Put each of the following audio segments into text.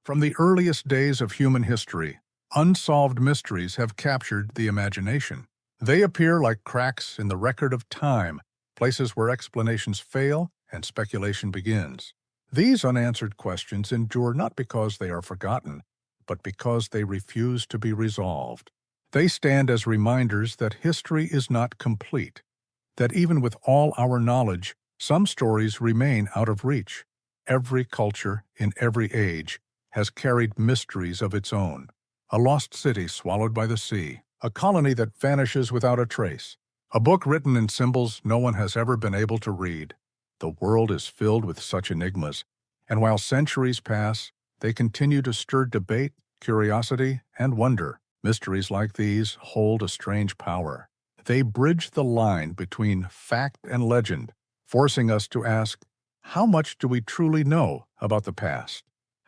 From the earliest days of human history, unsolved mysteries have captured the imagination. They appear like cracks in the record of time, places where explanations fail and speculation begins. These unanswered questions endure not because they are forgotten, but because they refuse to be resolved. They stand as reminders that history is not complete, that even with all our knowledge, some stories remain out of reach. Every culture, in every age, has carried mysteries of its own. A lost city swallowed by the sea, a colony that vanishes without a trace, a book written in symbols no one has ever been able to read. The world is filled with such enigmas, and while centuries pass, they continue to stir debate, curiosity, and wonder. Mysteries like these hold a strange power. They bridge the line between fact and legend, forcing us to ask, how much do we truly know about the past?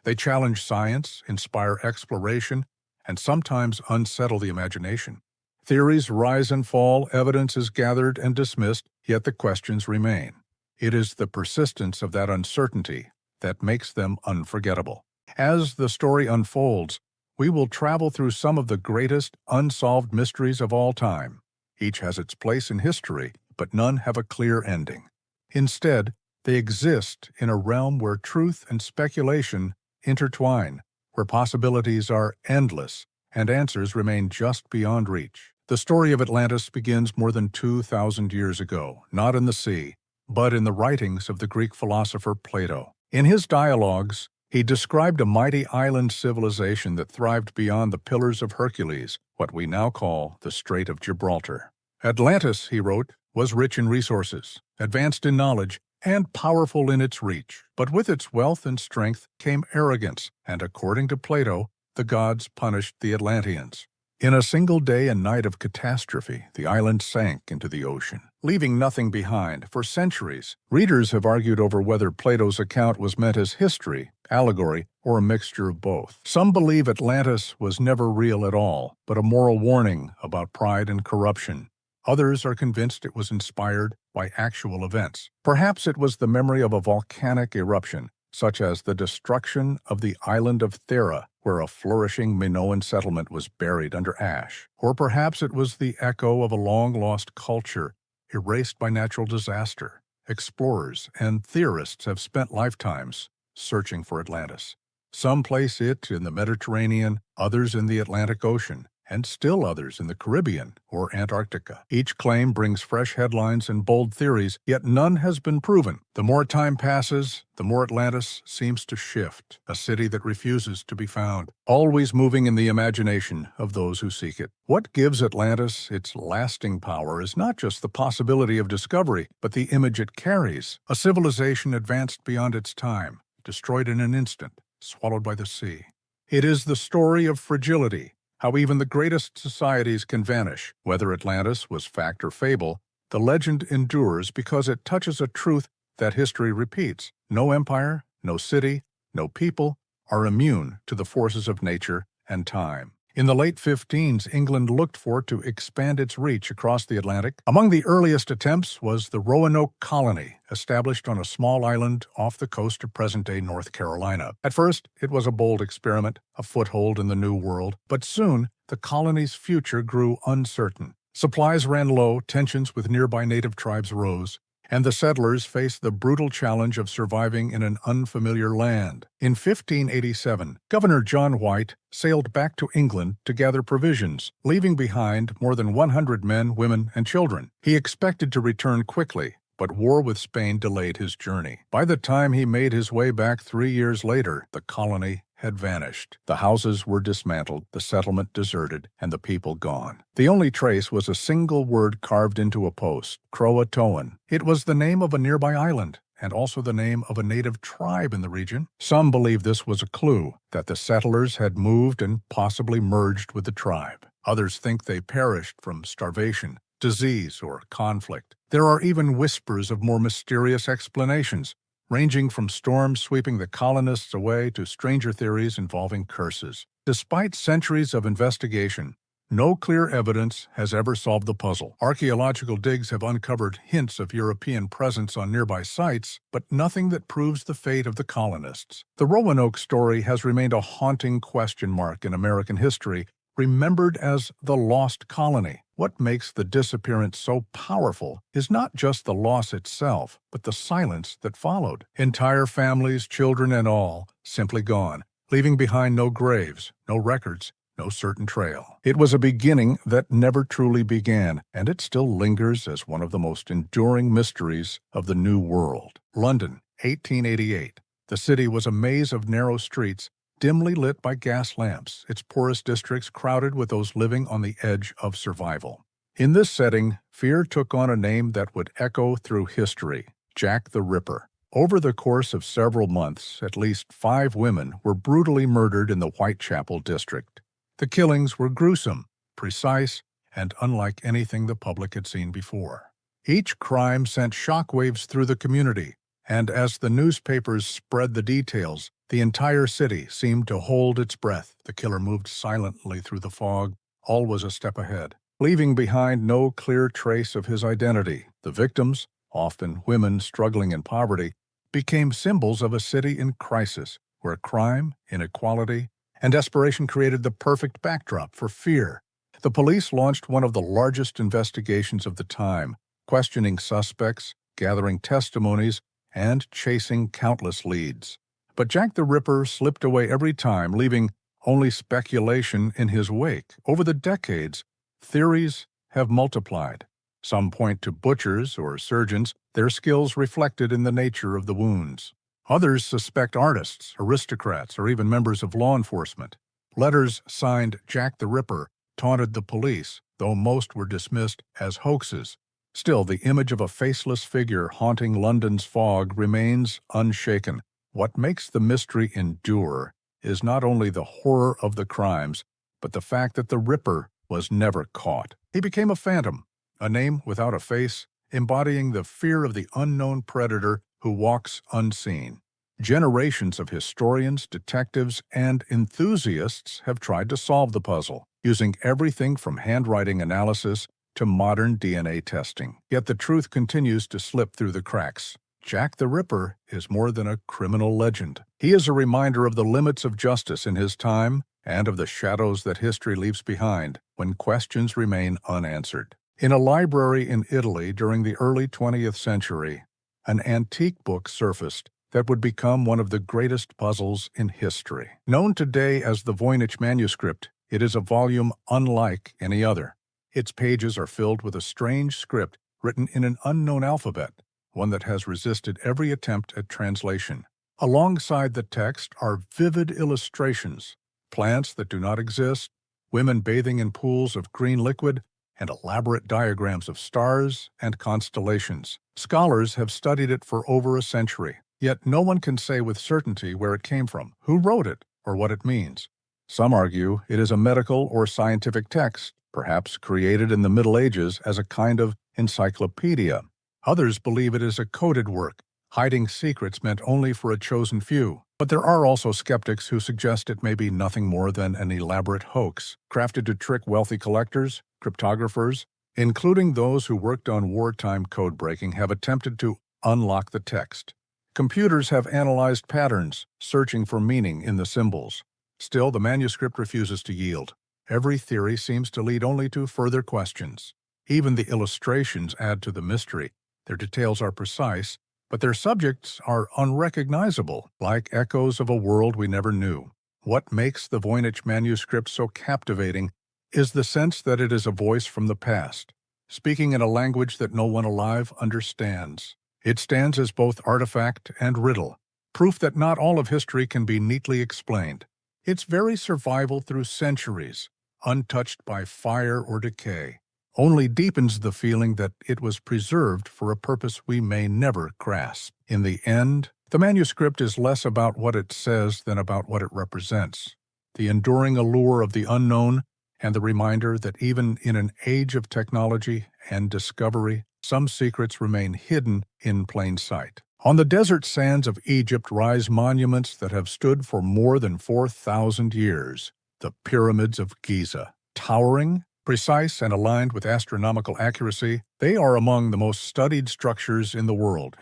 They challenge science, inspire exploration, and sometimes unsettle the imagination. Theories rise and fall, evidence is gathered and dismissed, yet the questions remain. It is the persistence of that uncertainty that makes them unforgettable. As the story unfolds, we will travel through some of the greatest unsolved mysteries of all time. Each has its place in history, but none have a clear ending. Instead, they exist in a realm where truth and speculation intertwine, where possibilities are endless and answers remain just beyond reach. The story of Atlantis begins more than 2,000 years ago, not in the sea, but in the writings of the Greek philosopher Plato. In his dialogues, he described a mighty island civilization that thrived beyond the Pillars of Hercules, what we now call the Strait of Gibraltar. Atlantis, he wrote, was rich in resources, advanced in knowledge, and powerful in its reach. But with its wealth and strength came arrogance, and according to Plato, the gods punished the Atlanteans. In a single day and night of catastrophe, the island sank into the ocean, leaving nothing behind. For centuries, readers have argued over whether Plato's account was meant as history, allegory, or a mixture of both. Some believe Atlantis was never real at all, but a moral warning about pride and corruption. Others are convinced it was inspired by actual events. Perhaps it was the memory of a volcanic eruption, such as the destruction of the island of Thera, where a flourishing Minoan settlement was buried under ash. Or perhaps it was the echo of a long-lost culture, erased by natural disaster. Explorers and theorists have spent lifetimes searching for Atlantis. Some place it in the Mediterranean, others in the Atlantic Ocean, and still others in the Caribbean or Antarctica. Each claim brings fresh headlines and bold theories, yet none has been proven. The more time passes, the more Atlantis seems to shift, a city that refuses to be found, always moving in the imagination of those who seek it. What gives Atlantis its lasting power is not just the possibility of discovery, but the image it carries, a civilization advanced beyond its time, destroyed in an instant, swallowed by the sea. It is the story of fragility, how even the greatest societies can vanish. Whether Atlantis was fact or fable, the legend endures because it touches a truth that history repeats. No empire, no city, no people are immune to the forces of nature and time. In the late 15s, England looked for to expand its reach across the Atlantic. Among the earliest attempts was the Roanoke colony, established on a small island off the coast of present-day North Carolina. At first, it was a bold experiment, a foothold in the New World, but soon the colony's future grew uncertain. Supplies ran low, tensions with nearby native tribes rose, and the settlers faced the brutal challenge of surviving in an unfamiliar land. In 1587, Governor John White sailed back to England to gather provisions, leaving behind more than 100 men, women, and children. He expected to return quickly, but war with Spain delayed his journey. By the time he made his way back 3 years later, the colony had vanished. The houses were dismantled, the settlement deserted, and the people gone. The only trace was a single word carved into a post, Croatoan. It was the name of a nearby island, and also the name of a native tribe in the region. Some believe this was a clue, that the settlers had moved and possibly merged with the tribe. Others think they perished from starvation, disease, or conflict. There are even whispers of more mysterious explanations, ranging from storms sweeping the colonists away to stranger theories involving curses. Despite centuries of investigation, No clear evidence has ever solved the puzzle. Archaeological digs have uncovered hints of European presence on nearby sites, but nothing that proves the fate of the colonists. The Roanoke story has remained a haunting question mark in American history, remembered as the Lost Colony. What makes the disappearance so powerful is not just the loss itself, but the silence that followed. Entire families, children and all, simply gone, leaving behind no graves, no records, no certain trail. It was a beginning that never truly began, and it still lingers as one of the most enduring mysteries of the New World. London, 1888. The city was a maze of narrow streets, dimly lit by gas lamps, its poorest districts crowded with those living on the edge of survival. In this setting, fear took on a name that would echo through history: Jack the Ripper. Over the course of several months, at least 5 women were brutally murdered in the Whitechapel district. The killings were gruesome, precise, and unlike anything the public had seen before. Each crime sent shockwaves through the community, and as the newspapers spread the details, the entire city seemed to hold its breath. The killer moved silently through the fog, always a step ahead, leaving behind no clear trace of his identity. The victims, often women struggling in poverty, became symbols of a city in crisis, where crime, inequality, and desperation created the perfect backdrop for fear. The police launched one of the largest investigations of the time, questioning suspects, gathering testimonies, and chasing countless leads. But Jack the Ripper slipped away every time, leaving only speculation in his wake. Over the decades, theories have multiplied. Some point to butchers or surgeons, their skills reflected in the nature of the wounds. Others suspect artists, aristocrats, or even members of law enforcement. Letters signed Jack the Ripper taunted the police, though most were dismissed as hoaxes. Still, the image of a faceless figure haunting London's fog remains unshaken. What makes the mystery endure is not only the horror of the crimes, but the fact that the Ripper was never caught. He became a phantom, a name without a face, embodying the fear of the unknown predator who walks unseen. Generations of historians, detectives, and enthusiasts have tried to solve the puzzle, using everything from handwriting analysis to modern DNA testing. Yet the truth continues to slip through the cracks. Jack the Ripper is more than a criminal legend. He is a reminder of the limits of justice in his time and of the shadows that history leaves behind when questions remain unanswered. In a library in Italy during the early 20th century, an antique book surfaced that would become one of the greatest puzzles in history. Known today as the Voynich Manuscript, it is a volume unlike any other. Its pages are filled with a strange script written in an unknown alphabet, one that has resisted every attempt at translation. Alongside the text are vivid illustrations, plants that do not exist, women bathing in pools of green liquid, and elaborate diagrams of stars and constellations. Scholars have studied it for over a century, yet no one can say with certainty where it came from, who wrote it, or what it means. Some argue it is a medical or scientific text, perhaps created in the Middle Ages as a kind of encyclopedia. Others believe it is a coded work, hiding secrets meant only for a chosen few. But there are also skeptics who suggest it may be nothing more than an elaborate hoax, crafted to trick wealthy collectors. Cryptographers, including those who worked on wartime code-breaking, have attempted to unlock the text. Computers have analyzed patterns, searching for meaning in the symbols. Still, the manuscript refuses to yield. Every theory seems to lead only to further questions. Even the illustrations add to the mystery. Their details are precise, but their subjects are unrecognizable, like echoes of a world we never knew. What makes the Voynich Manuscript so captivating is the sense that it is a voice from the past, speaking in a language that no one alive understands. It stands as both artifact and riddle, proof that not all of history can be neatly explained. Its very survival through centuries, untouched by fire or decay, only deepens the feeling that it was preserved for a purpose we may never grasp. In the end, the manuscript is less about what it says than about what it represents. The enduring allure of the unknown, and the reminder that even in an age of technology and discovery, some secrets remain hidden in plain sight. On the desert sands of Egypt rise monuments that have stood for more than 4,000 years, the Pyramids of Giza. Towering, precise, and aligned with astronomical accuracy, they are among the most studied structures in the world.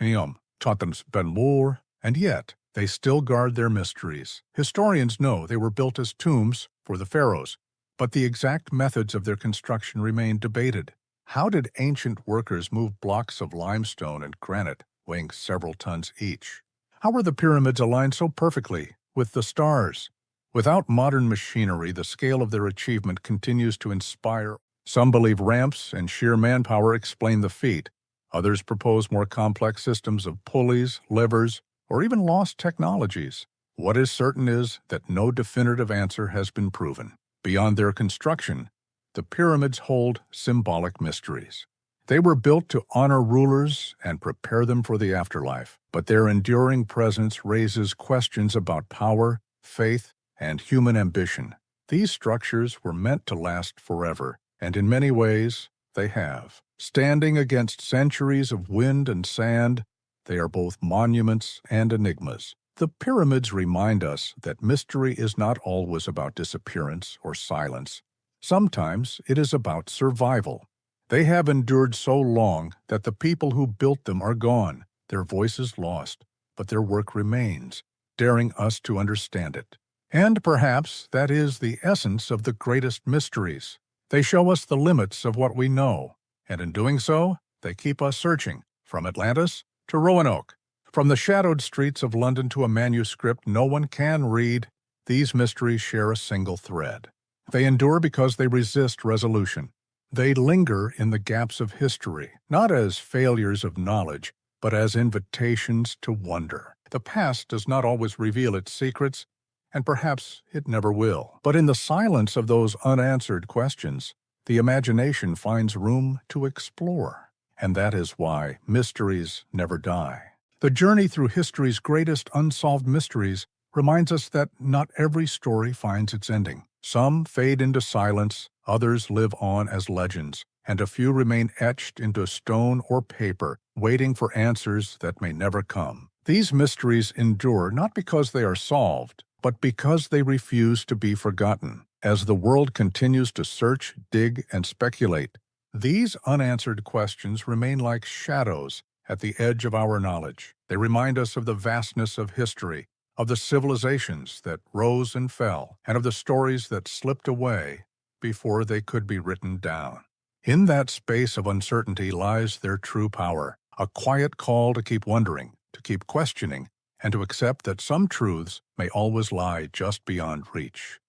And yet, they still guard their mysteries. Historians know they were built as tombs for the pharaohs, but the exact methods of their construction remain debated. How did ancient workers move blocks of limestone and granite, weighing several tons each? How were the pyramids aligned so perfectly with the stars? Without modern machinery, the scale of their achievement continues to inspire. Some believe ramps and sheer manpower explain the feat. Others propose more complex systems of pulleys, levers, or even lost technologies. What is certain is that no definitive answer has been proven. Beyond their construction, the pyramids hold symbolic mysteries. They were built to honor rulers and prepare them for the afterlife, but their enduring presence raises questions about power, faith, and human ambition. These structures were meant to last forever, and in many ways, they have. Standing against centuries of wind and sand, they are both monuments and enigmas. The pyramids remind us that mystery is not always about disappearance or silence. Sometimes it is about survival. They have endured so long that the people who built them are gone, their voices lost, but their work remains, daring us to understand it. And perhaps that is the essence of the greatest mysteries. They show us the limits of what we know, and in doing so, they keep us searching, from Atlantis to Roanoke. From the shadowed streets of London to a manuscript no one can read, these mysteries share a single thread. They endure because they resist resolution. They linger in the gaps of history, not as failures of knowledge, but as invitations to wonder. The past does not always reveal its secrets, and perhaps it never will. But in the silence of those unanswered questions, the imagination finds room to explore. And that is why mysteries never die. The journey through history's greatest unsolved mysteries reminds us that not every story finds its ending. Some fade into silence, others live on as legends, and a few remain etched into stone or paper, waiting for answers that may never come. These mysteries endure not because they are solved, but because they refuse to be forgotten. As the world continues to search, dig, and speculate, these unanswered questions remain like shadows at the edge of our knowledge. They remind us of the vastness of history, of the civilizations that rose and fell, and of the stories that slipped away before they could be written down. In that space of uncertainty lies their true power, a quiet call to keep wondering, to keep questioning, and to accept that some truths may always lie just beyond reach.